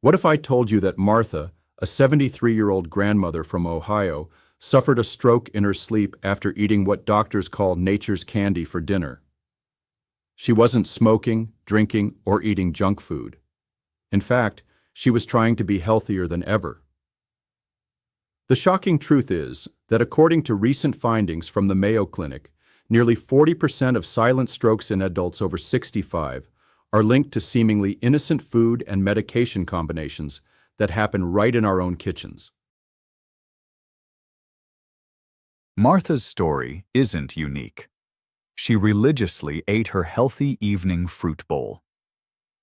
What if I told you that Martha, a 73-year-old grandmother from Ohio, suffered a stroke in her sleep after eating what doctors call nature's candy for dinner? She wasn't smoking, drinking, or eating junk food. In fact, she was trying to be healthier than ever. The shocking truth is that according to recent findings from the Mayo Clinic, nearly 40% of silent strokes in adults over 65 are linked to seemingly innocent food and medication combinations that happen right in our own kitchens. Martha's story isn't unique. She religiously ate her healthy evening fruit bowl.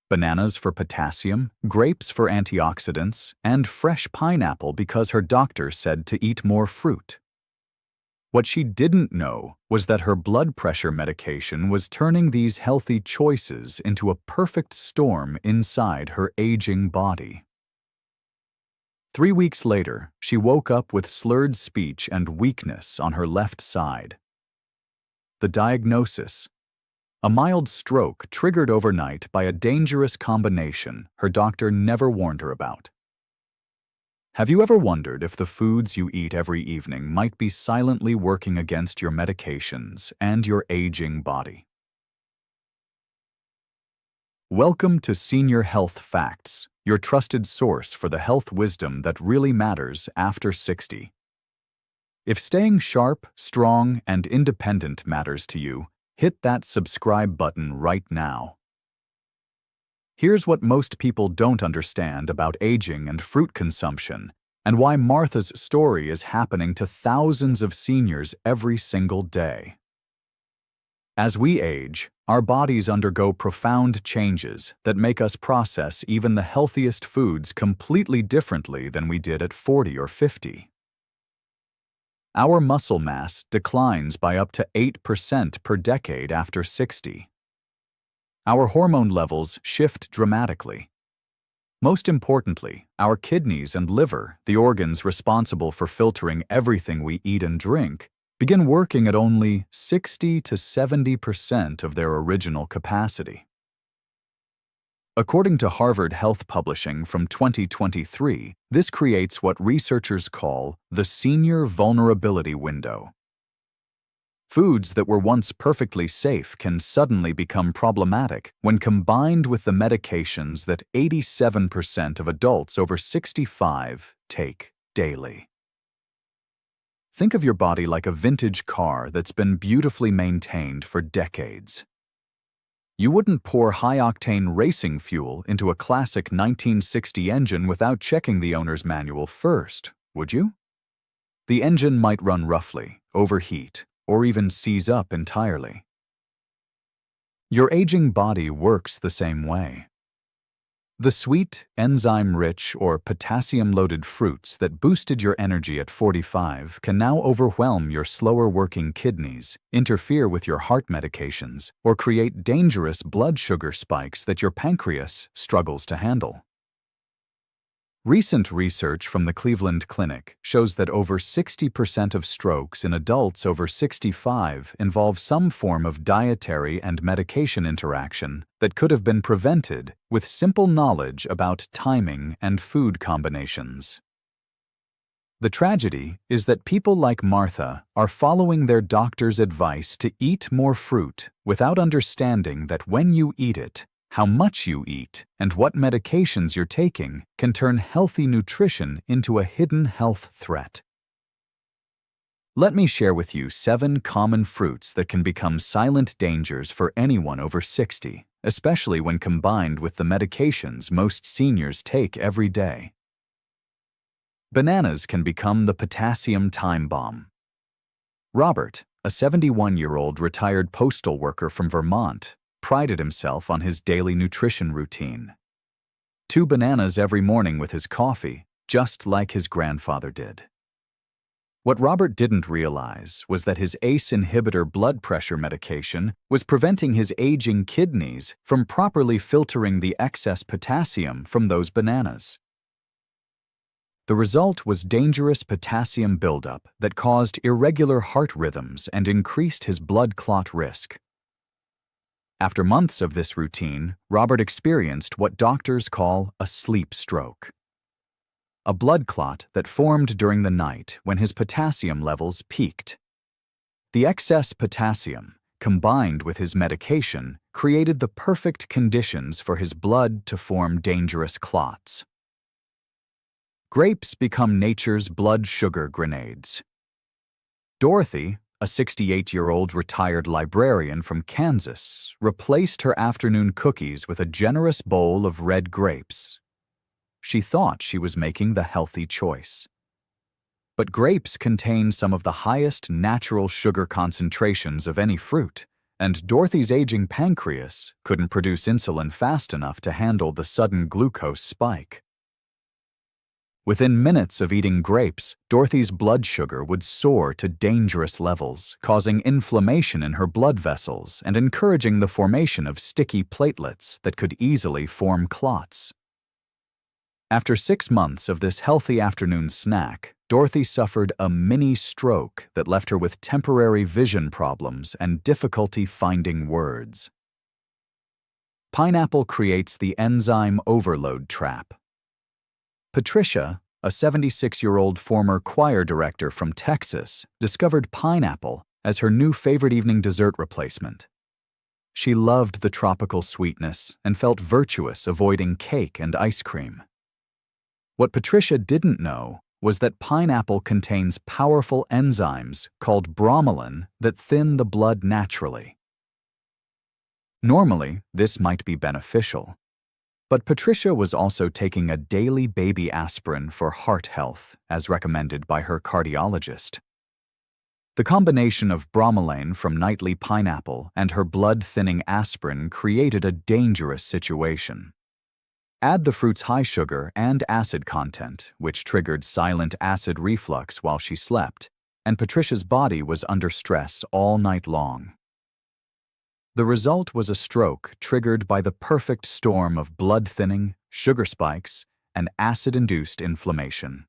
Bananas for potassium, grapes for antioxidants, and fresh pineapple because her doctor said to eat more fruit. What she didn't know was that her blood pressure medication was turning these healthy choices into a perfect storm inside her aging body. 3 weeks later, she woke up with slurred speech and weakness on her left side. The diagnosis: a mild stroke triggered overnight by a dangerous combination her doctor never warned her about. Have you ever wondered if the foods you eat every evening might be silently working against your medications and your aging body? Welcome to Senior Health Facts, your trusted source for the health wisdom that really matters after 60. If staying sharp, strong, and independent matters to you, hit that subscribe button right now. Here's what most people don't understand about aging and fruit consumption, and why Martha's story is happening to thousands of seniors every single day. As we age, our bodies undergo profound changes that make us process even the healthiest foods completely differently than we did at 40 or 50. Our muscle mass declines by up to 8% per decade after 60. Our hormone levels shift dramatically. Most importantly, our kidneys and liver, the organs responsible for filtering everything we eat and drink, begin working at only 60 to 70% of their original capacity. According to Harvard Health Publishing from 2023, this creates what researchers call the senior vulnerability window. Foods that were once perfectly safe can suddenly become problematic when combined with the medications that 87% of adults over 65 take daily. Think of your body like a vintage car that's been beautifully maintained for decades. You wouldn't pour high-octane racing fuel into a classic 1960 engine without checking the owner's manual first, would you? The engine might run roughly, overheat, or even seize up entirely. Your aging body works the same way. The sweet, enzyme-rich, or potassium-loaded fruits that boosted your energy at 45 can now overwhelm your slower-working kidneys, interfere with your heart medications, or create dangerous blood sugar spikes that your pancreas struggles to handle. Recent research from the Cleveland Clinic shows that over 60% of strokes in adults over 65 involve some form of dietary and medication interaction that could have been prevented with simple knowledge about timing and food combinations. The tragedy is that people like Martha are following their doctor's advice to eat more fruit without understanding that when you eat it, how much you eat, and what medications you're taking can turn healthy nutrition into a hidden health threat. Let me share with you 7 common fruits that can become silent dangers for anyone over 60, especially when combined with the medications most seniors take every day. Bananas can become the potassium time bomb. Robert, a 71-year-old retired postal worker from Vermont, prided himself on his daily nutrition routine. 2 bananas every morning with his coffee, just like his grandfather did. What Robert didn't realize was that his ACE inhibitor blood pressure medication was preventing his aging kidneys from properly filtering the excess potassium from those bananas. The result was dangerous potassium buildup that caused irregular heart rhythms and increased his blood clot risk. After months of this routine, Robert experienced what doctors call a sleep stroke. A blood clot that formed during the night when his potassium levels peaked. The excess potassium, combined with his medication, created the perfect conditions for his blood to form dangerous clots. Grapes become nature's blood sugar grenades. Dorothy, a 68-year-old retired librarian from Kansas, replaced her afternoon cookies with a generous bowl of red grapes. She thought she was making the healthy choice. But grapes contain some of the highest natural sugar concentrations of any fruit, and Dorothy's aging pancreas couldn't produce insulin fast enough to handle the sudden glucose spike. Within minutes of eating grapes, Dorothy's blood sugar would soar to dangerous levels, causing inflammation in her blood vessels and encouraging the formation of sticky platelets that could easily form clots. After 6 months of this healthy afternoon snack, Dorothy suffered a mini stroke that left her with temporary vision problems and difficulty finding words. Pineapple creates the enzyme overload trap. Patricia, a 76-year-old former choir director from Texas, discovered pineapple as her new favorite evening dessert replacement. She loved the tropical sweetness and felt virtuous avoiding cake and ice cream. What Patricia didn't know was that pineapple contains powerful enzymes called bromelain that thin the blood naturally. Normally, this might be beneficial, but Patricia was also taking a daily baby aspirin for heart health, as recommended by her cardiologist. The combination of bromelain from nightly pineapple and her blood-thinning aspirin created a dangerous situation. Add the fruit's high sugar and acid content, which triggered silent acid reflux while she slept, and Patricia's body was under stress all night long. The result was a stroke triggered by the perfect storm of blood thinning, sugar spikes, and acid-induced inflammation.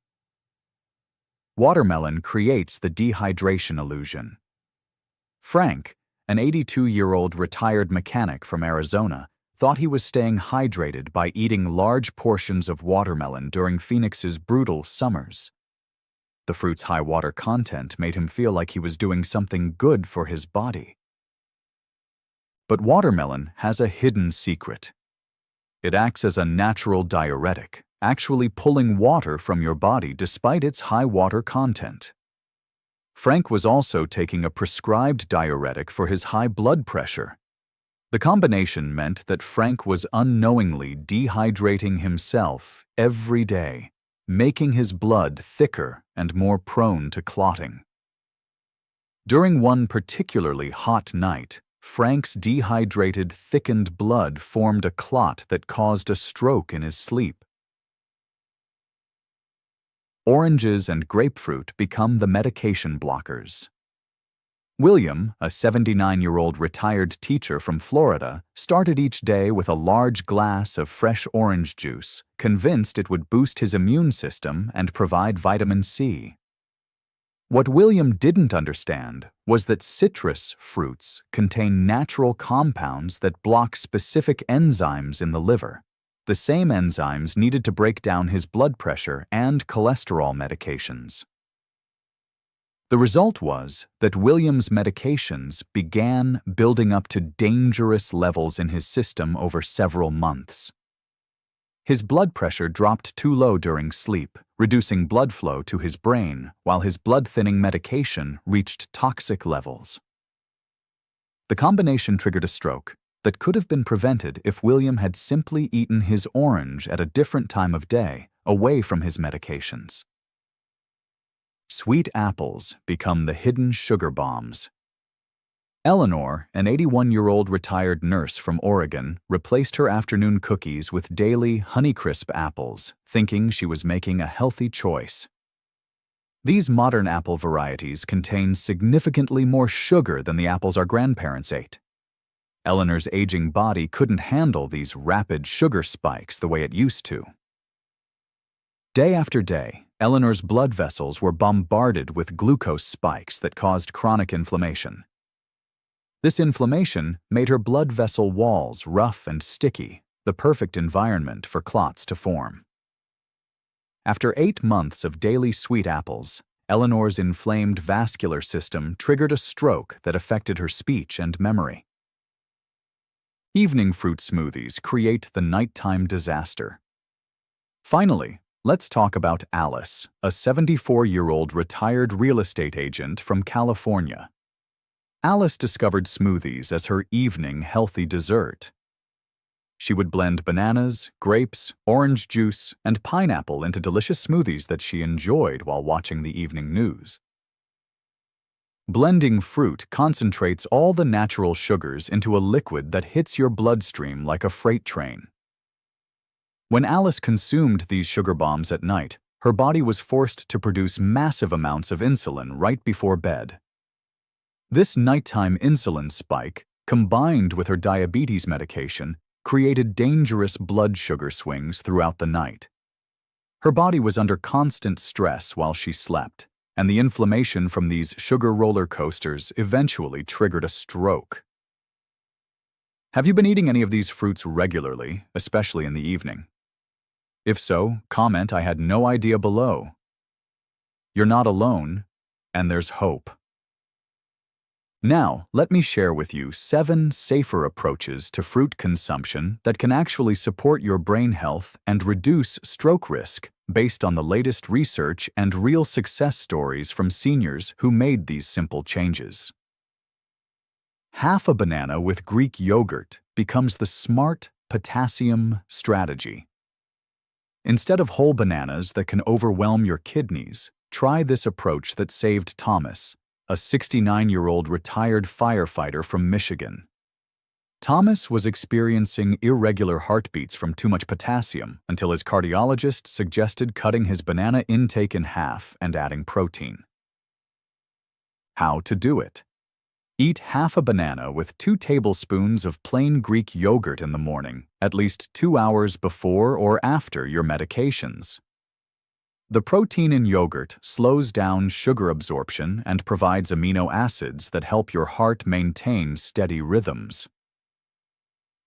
Watermelon creates the dehydration illusion. Frank, an 82-year-old retired mechanic from Arizona, thought he was staying hydrated by eating large portions of watermelon during Phoenix's brutal summers. The fruit's high water content made him feel like he was doing something good for his body. But watermelon has a hidden secret. It acts as a natural diuretic, actually pulling water from your body despite its high water content. Frank was also taking a prescribed diuretic for his high blood pressure. The combination meant that Frank was unknowingly dehydrating himself every day, making his blood thicker and more prone to clotting. During one particularly hot night, Frank's dehydrated, thickened blood formed a clot that caused a stroke in his sleep. Oranges and grapefruit become the medication blockers. William, a 79-year-old retired teacher from Florida, started each day with a large glass of fresh orange juice, convinced it would boost his immune system and provide vitamin C. What William didn't understand was that citrus fruits contain natural compounds that block specific enzymes in the liver, the same enzymes needed to break down his blood pressure and cholesterol medications. The result was that William's medications began building up to dangerous levels in his system over several months. His blood pressure dropped too low during sleep, reducing blood flow to his brain, while his blood-thinning medication reached toxic levels. The combination triggered a stroke that could have been prevented if William had simply eaten his orange at a different time of day, away from his medications. Sweet apples become the hidden sugar bombs. Eleanor, an 81-year-old retired nurse from Oregon, replaced her afternoon cookies with daily Honeycrisp apples, thinking she was making a healthy choice. These modern apple varieties contain significantly more sugar than the apples our grandparents ate. Eleanor's aging body couldn't handle these rapid sugar spikes the way it used to. Day after day, Eleanor's blood vessels were bombarded with glucose spikes that caused chronic inflammation. This inflammation made her blood vessel walls rough and sticky, the perfect environment for clots to form. After 8 months of daily sweet apples, Eleanor's inflamed vascular system triggered a stroke that affected her speech and memory. Evening fruit smoothies create the nighttime disaster. Finally, let's talk about Alice, a 74-year-old retired real estate agent from California. Alice discovered smoothies as her evening healthy dessert. She would blend bananas, grapes, orange juice, and pineapple into delicious smoothies that she enjoyed while watching the evening news. Blending fruit concentrates all the natural sugars into a liquid that hits your bloodstream like a freight train. When Alice consumed these sugar bombs at night, her body was forced to produce massive amounts of insulin right before bed. This nighttime insulin spike, combined with her diabetes medication, created dangerous blood sugar swings throughout the night. Her body was under constant stress while she slept, and the inflammation from these sugar roller coasters eventually triggered a stroke. Have you been eating any of these fruits regularly, especially in the evening? If so, comment "I had no idea" below. You're not alone, and there's hope. Now, let me share with you 7 safer approaches to fruit consumption that can actually support your brain health and reduce stroke risk based on the latest research and real success stories from seniors who made these simple changes. Half a banana with Greek yogurt becomes the smart potassium strategy. Instead of whole bananas that can overwhelm your kidneys, try this approach that saved Thomas, a 69-year-old retired firefighter from Michigan. Thomas was experiencing irregular heartbeats from too much potassium until his cardiologist suggested cutting his banana intake in half and adding protein. How to do it? Eat half a banana with 2 tablespoons of plain Greek yogurt in the morning, at least 2 hours before or after your medications. The protein in yogurt slows down sugar absorption and provides amino acids that help your heart maintain steady rhythms.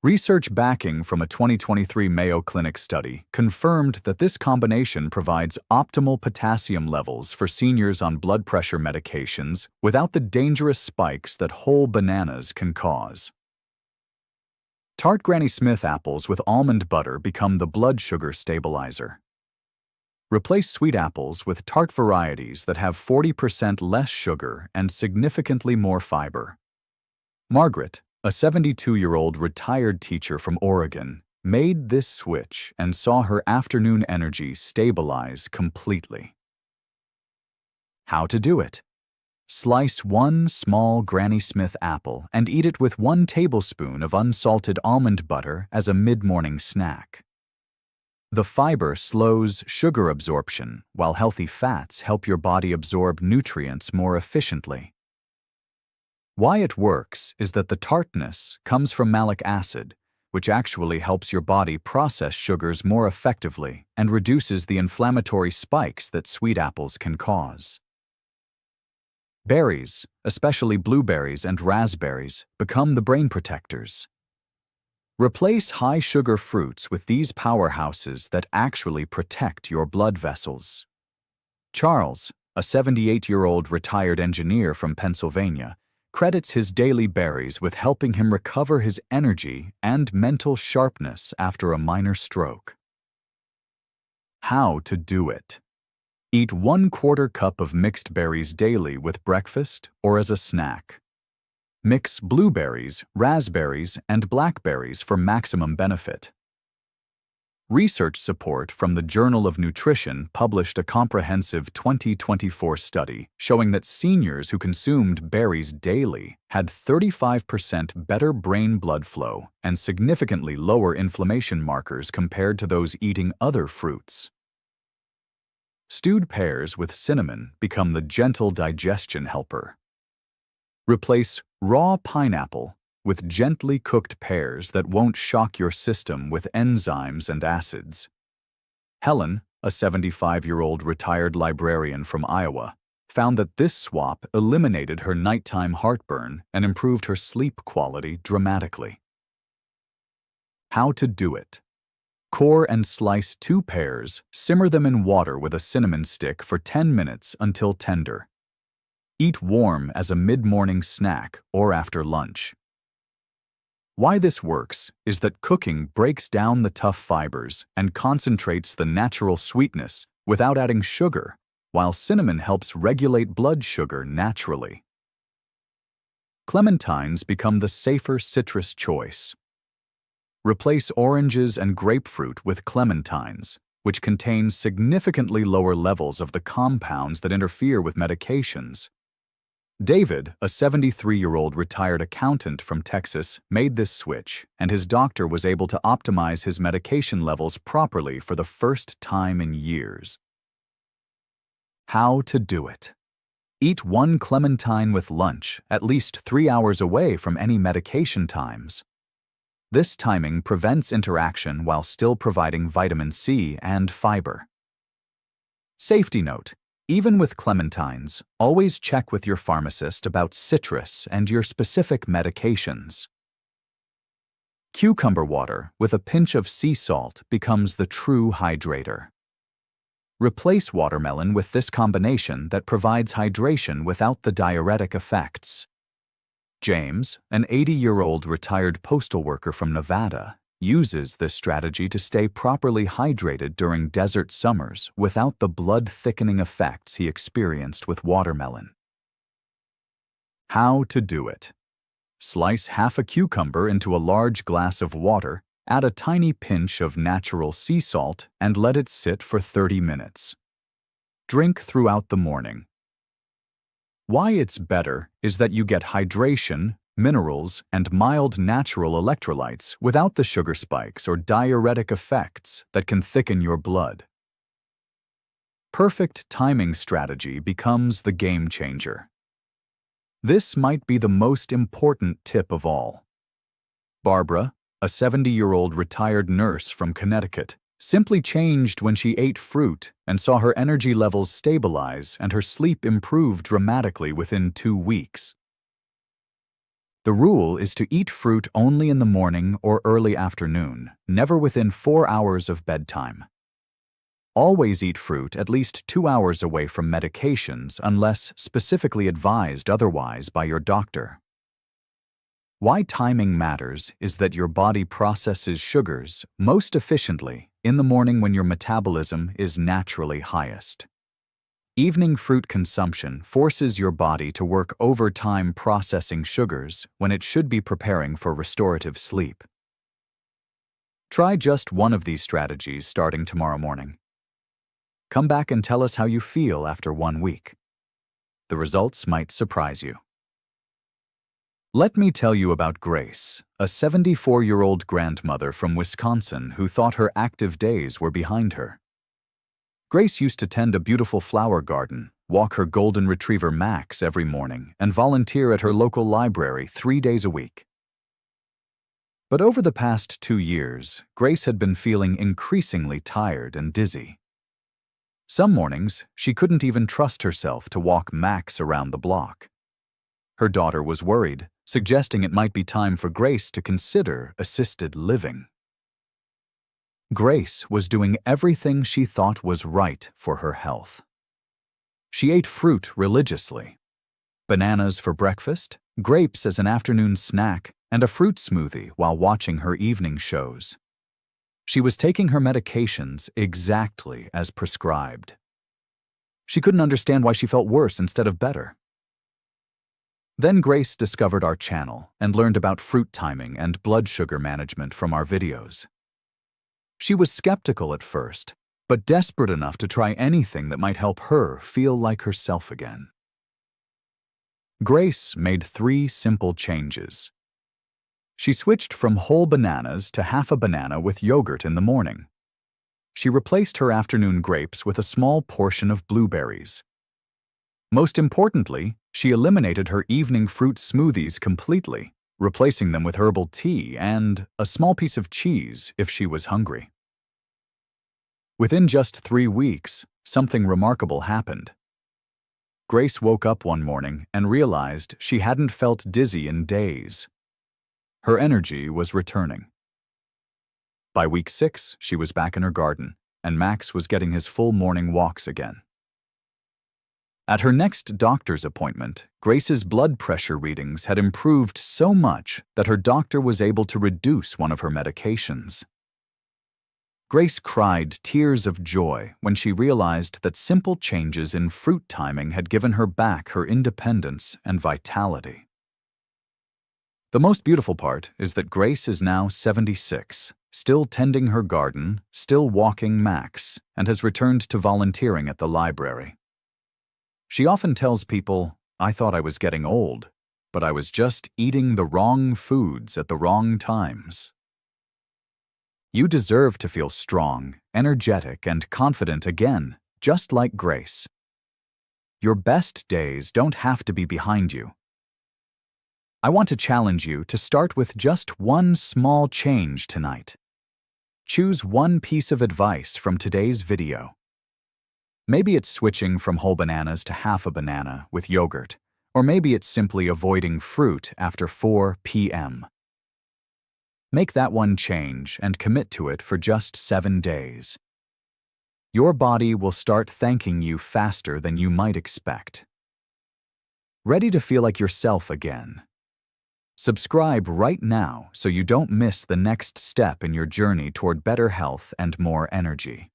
Research backing from a 2023 Mayo Clinic study confirmed that this combination provides optimal potassium levels for seniors on blood pressure medications without the dangerous spikes that whole bananas can cause. Tart Granny Smith apples with almond butter become the blood sugar stabilizer. Replace sweet apples with tart varieties that have 40% less sugar and significantly more fiber. Margaret, a 72-year-old retired teacher from Oregon, made this switch and saw her afternoon energy stabilize completely. How to do it? Slice 1 small Granny Smith apple and eat it with 1 tablespoon of unsalted almond butter as a mid-morning snack. The fiber slows sugar absorption, while healthy fats help your body absorb nutrients more efficiently. Why it works is that the tartness comes from malic acid, which actually helps your body process sugars more effectively and reduces the inflammatory spikes that sweet apples can cause. Berries, especially blueberries and raspberries, become the brain protectors. Replace high-sugar fruits with these powerhouses that actually protect your blood vessels. Charles, a 78-year-old retired engineer from Pennsylvania, credits his daily berries with helping him recover his energy and mental sharpness after a minor stroke. How to do it? Eat 1/4 cup of mixed berries daily with breakfast or as a snack. Mix blueberries, raspberries, and blackberries for maximum benefit. Research support from the Journal of Nutrition published a comprehensive 2024 study showing that seniors who consumed berries daily had 35% better brain blood flow and significantly lower inflammation markers compared to those eating other fruits. Stewed pears with cinnamon become the gentle digestion helper. Replace raw pineapple with gently cooked pears that won't shock your system with enzymes and acids. Helen, a 75-year-old retired librarian from Iowa, found that this swap eliminated her nighttime heartburn and improved her sleep quality dramatically. How to do it. Core and slice 2 pears, simmer them in water with a cinnamon stick for 10 minutes until tender. Eat warm as a mid-morning snack or after lunch. Why this works is that cooking breaks down the tough fibers and concentrates the natural sweetness without adding sugar, while cinnamon helps regulate blood sugar naturally. Clementines become the safer citrus choice. Replace oranges and grapefruit with clementines, which contain significantly lower levels of the compounds that interfere with medications. David, a 73-year-old retired accountant from Texas, made this switch, and his doctor was able to optimize his medication levels properly for the first time in years. How to do it. Eat 1 clementine with lunch, at least 3 hours away from any medication times. This timing prevents interaction while still providing vitamin C and fiber. Safety note. Even with clementines, always check with your pharmacist about citrus and your specific medications. Cucumber water with a pinch of sea salt becomes the true hydrator. Replace watermelon with this combination that provides hydration without the diuretic effects. James, an 80-year-old retired postal worker from Nevada, uses this strategy to stay properly hydrated during desert summers without the blood-thickening effects he experienced with watermelon. How to do it. Slice half a cucumber into a large glass of water, add a tiny pinch of natural sea salt, and let it sit for 30 minutes. Drink throughout the morning. Why it's better is that you get hydration, minerals, and mild natural electrolytes without the sugar spikes or diuretic effects that can thicken your blood. Perfect timing strategy becomes the game changer. This might be the most important tip of all. Barbara, a 70-year-old retired nurse from Connecticut, simply changed when she ate fruit and saw her energy levels stabilize and her sleep improve dramatically within 2 weeks. The rule is to eat fruit only in the morning or early afternoon, never within 4 hours of bedtime. Always eat fruit at least 2 hours away from medications unless specifically advised otherwise by your doctor. Why timing matters is that your body processes sugars most efficiently in the morning when your metabolism is naturally highest. Evening fruit consumption forces your body to work overtime processing sugars when it should be preparing for restorative sleep. Try just one of these strategies starting tomorrow morning. Come back and tell us how you feel after 1 week. The results might surprise you. Let me tell you about Grace, a 74-year-old grandmother from Wisconsin who thought her active days were behind her. Grace used to tend a beautiful flower garden, walk her golden retriever Max every morning, and volunteer at her local library 3 days a week. But over the past 2 years, Grace had been feeling increasingly tired and dizzy. Some mornings, she couldn't even trust herself to walk Max around the block. Her daughter was worried, suggesting it might be time for Grace to consider assisted living. Grace was doing everything she thought was right for her health. She ate fruit religiously. Bananas for breakfast, grapes as an afternoon snack, and a fruit smoothie while watching her evening shows. She was taking her medications exactly as prescribed. She couldn't understand why she felt worse instead of better. Then Grace discovered our channel and learned about fruit timing and blood sugar management from our videos. She was skeptical at first, but desperate enough to try anything that might help her feel like herself again. Grace made 3 simple changes. She switched from whole bananas to half a banana with yogurt in the morning. She replaced her afternoon grapes with a small portion of blueberries. Most importantly, she eliminated her evening fruit smoothies completely, replacing them with herbal tea and a small piece of cheese if she was hungry. Within just 3 weeks, something remarkable happened. Grace woke up one morning and realized she hadn't felt dizzy in days. Her energy was returning. By week 6, she was back in her garden, and Max was getting his full morning walks again. At her next doctor's appointment, Grace's blood pressure readings had improved so much that her doctor was able to reduce one of her medications. Grace cried tears of joy when she realized that simple changes in fruit timing had given her back her independence and vitality. The most beautiful part is that Grace is now 76, still tending her garden, still walking Max, and has returned to volunteering at the library. She often tells people, "I thought I was getting old, but I was just eating the wrong foods at the wrong times." You deserve to feel strong, energetic, and confident again, just like Grace. Your best days don't have to be behind you. I want to challenge you to start with just one small change tonight. Choose one piece of advice from today's video. Maybe it's switching from whole bananas to half a banana with yogurt, or maybe it's simply avoiding fruit after 4 p.m. Make that one change and commit to it for just 7 days. Your body will start thanking you faster than you might expect. Ready to feel like yourself again? Subscribe right now so you don't miss the next step in your journey toward better health and more energy.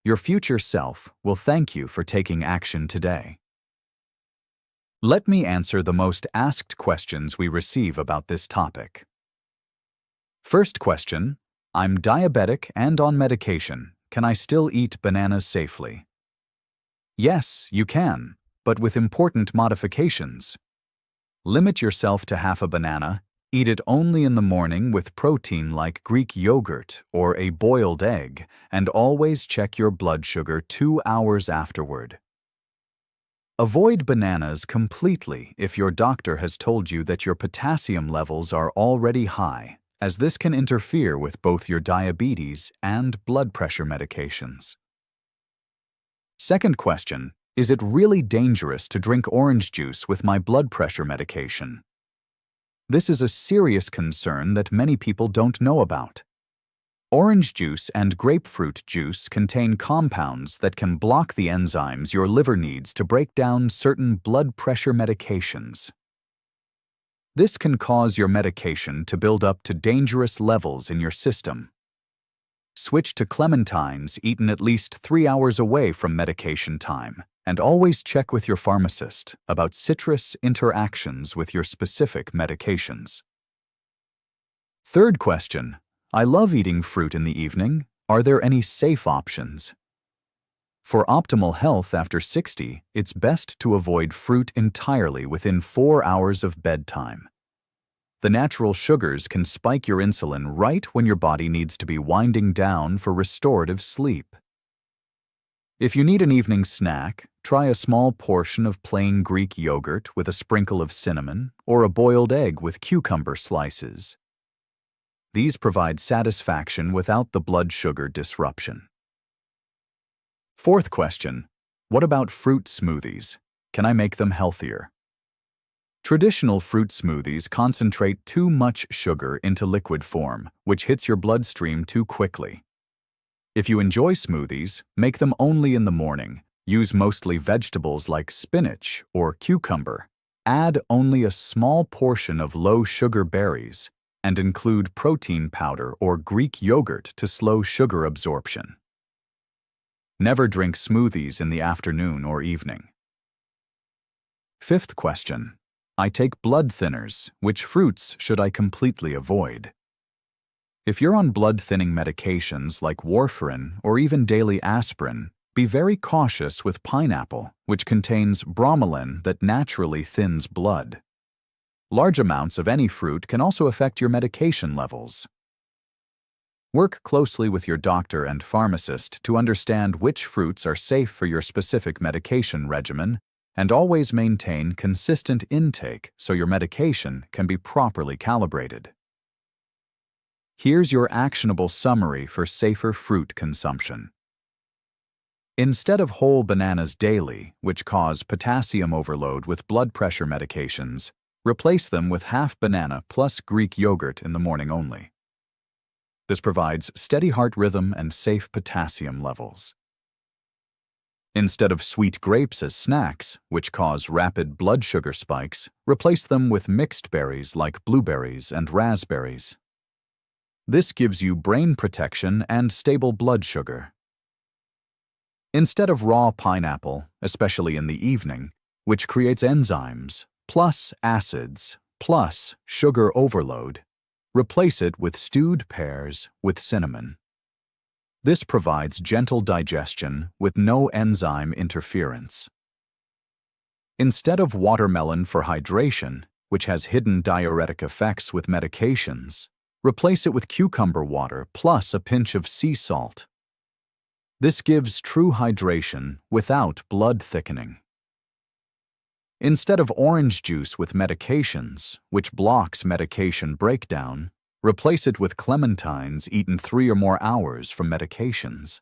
Your future self will thank you for taking action today. Let me answer the most asked questions we receive about this topic. First question: I'm diabetic and on medication. Can I still eat bananas safely? Yes, you can, but with important modifications. Limit yourself to half a banana. Eat it only in the morning with protein like Greek yogurt or a boiled egg, and always check your blood sugar 2 hours afterward. Avoid bananas completely if your doctor has told you that your potassium levels are already high, as this can interfere with both your diabetes and blood pressure medications. Second question: is it really dangerous to drink orange juice with my blood pressure medication? This is a serious concern that many people don't know about. Orange juice and grapefruit juice contain compounds that can block the enzymes your liver needs to break down certain blood pressure medications. This can cause your medication to build up to dangerous levels in your system. Switch to clementines eaten at least 3 hours away from medication time, and always check with your pharmacist about citrus interactions with your specific medications. Third question: I love eating fruit in the evening. Are there any safe options? For optimal health after 60, it's best to avoid fruit entirely within 4 hours of bedtime. The natural sugars can spike your insulin right when your body needs to be winding down for restorative sleep. If you need an evening snack, try a small portion of plain Greek yogurt with a sprinkle of cinnamon or a boiled egg with cucumber slices. These provide satisfaction without the blood sugar disruption. Fourth question: what about fruit smoothies? Can I make them healthier? Traditional fruit smoothies concentrate too much sugar into liquid form, which hits your bloodstream too quickly. If you enjoy smoothies, make them only in the morning. Use mostly vegetables like spinach or cucumber. Add only a small portion of low-sugar berries, and include protein powder or Greek yogurt to slow sugar absorption. Never drink smoothies in the afternoon or evening. Fifth question: I take blood thinners. Which fruits should I completely avoid? If you're on blood-thinning medications like warfarin or even daily aspirin, be very cautious with pineapple, which contains bromelain that naturally thins blood. Large amounts of any fruit can also affect your medication levels. Work closely with your doctor and pharmacist to understand which fruits are safe for your specific medication regimen, and always maintain consistent intake so your medication can be properly calibrated. Here's your actionable summary for safer fruit consumption. Instead of whole bananas daily, which cause potassium overload with blood pressure medications, replace them with half banana plus Greek yogurt in the morning only. This provides steady heart rhythm and safe potassium levels. Instead of sweet grapes as snacks, which cause rapid blood sugar spikes, replace them with mixed berries like blueberries and raspberries. This gives you brain protection and stable blood sugar. Instead of raw pineapple, especially in the evening, which creates enzymes, plus acids, plus sugar overload, replace it with stewed pears with cinnamon. This provides gentle digestion with no enzyme interference. Instead of watermelon for hydration, which has hidden diuretic effects with medications, replace it with cucumber water plus a pinch of sea salt. This gives true hydration without blood thickening. Instead of orange juice with medications, which blocks medication breakdown, replace it with clementines eaten 3 or more hours from medications.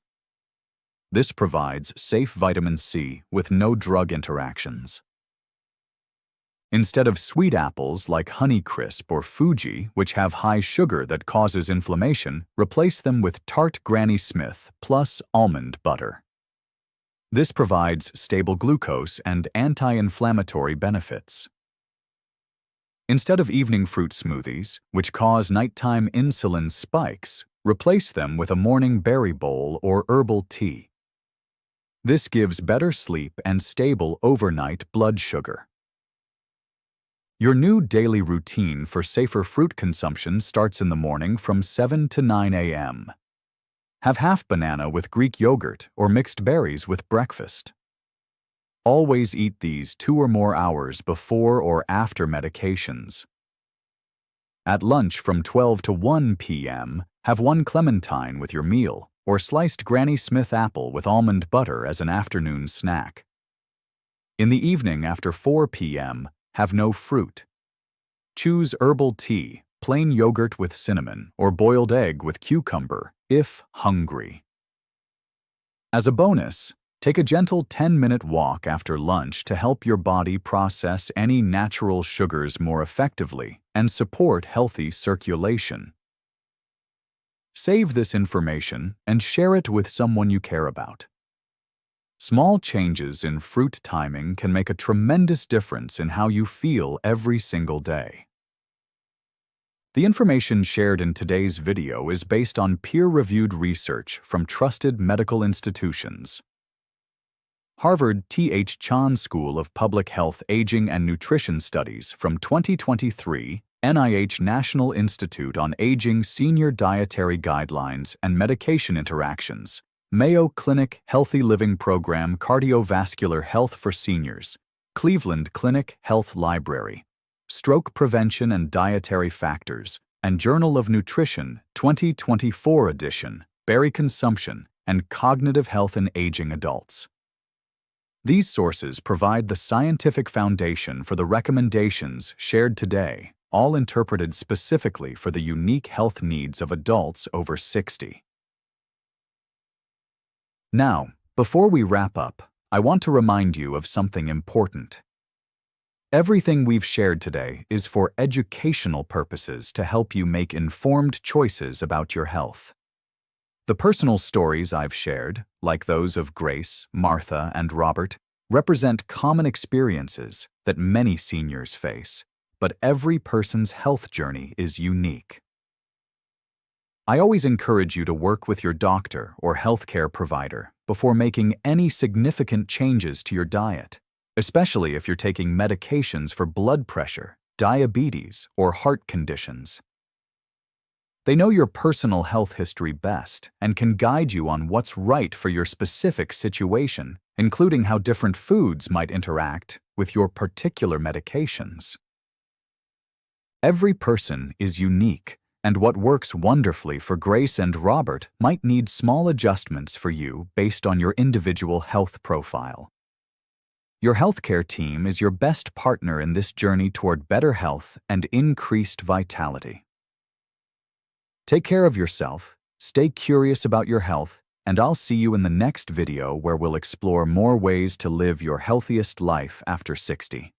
This provides safe vitamin C with no drug interactions. Instead of sweet apples like Honeycrisp or Fuji, which have high sugar that causes inflammation, replace them with tart Granny Smith plus almond butter. This provides stable glucose and anti-inflammatory benefits. Instead of evening fruit smoothies, which cause nighttime insulin spikes, replace them with a morning berry bowl or herbal tea. This gives better sleep and stable overnight blood sugar. Your new daily routine for safer fruit consumption starts in the morning from 7 to 9 a.m. Have half banana with Greek yogurt or mixed berries with breakfast. Always eat these 2 or more hours before or after medications. At lunch from 12 to 1 p.m., have 1 clementine with your meal or sliced Granny Smith apple with almond butter as an afternoon snack. In the evening after 4 p.m., have no fruit. Choose herbal tea, plain yogurt with cinnamon, or boiled egg with cucumber, if hungry. As a bonus, take a gentle 10-minute walk after lunch to help your body process any natural sugars more effectively and support healthy circulation. Save this information and share it with someone you care about. Small changes in fruit timing can make a tremendous difference in how you feel every single day. The information shared in today's video is based on peer-reviewed research from trusted medical institutions. Harvard T.H. Chan School of Public Health Aging and Nutrition Studies from 2023, NIH National Institute on Aging Senior Dietary Guidelines and Medication Interactions, Mayo Clinic Healthy Living Program Cardiovascular Health for Seniors, Cleveland Clinic Health Library, Stroke Prevention and Dietary Factors, and Journal of Nutrition 2024 edition, Berry Consumption and Cognitive Health in Aging Adults. These sources provide the scientific foundation for the recommendations shared today, all interpreted specifically for the unique health needs of adults over 60. Now, before we wrap up, I want to remind you of something important. Everything we've shared today is for educational purposes to help you make informed choices about your health. The personal stories I've shared, like those of Grace, Martha, and Robert, represent common experiences that many seniors face, but every person's health journey is unique. I always encourage you to work with your doctor or healthcare provider before making any significant changes to your diet, especially if you're taking medications for blood pressure, diabetes, or heart conditions. They know your personal health history best and can guide you on what's right for your specific situation, including how different foods might interact with your particular medications. Every person is unique, and what works wonderfully for Grace and Robert might need small adjustments for you based on your individual health profile. Your healthcare team is your best partner in this journey toward better health and increased vitality. Take care of yourself, stay curious about your health, and I'll see you in the next video where we'll explore more ways to live your healthiest life after 60.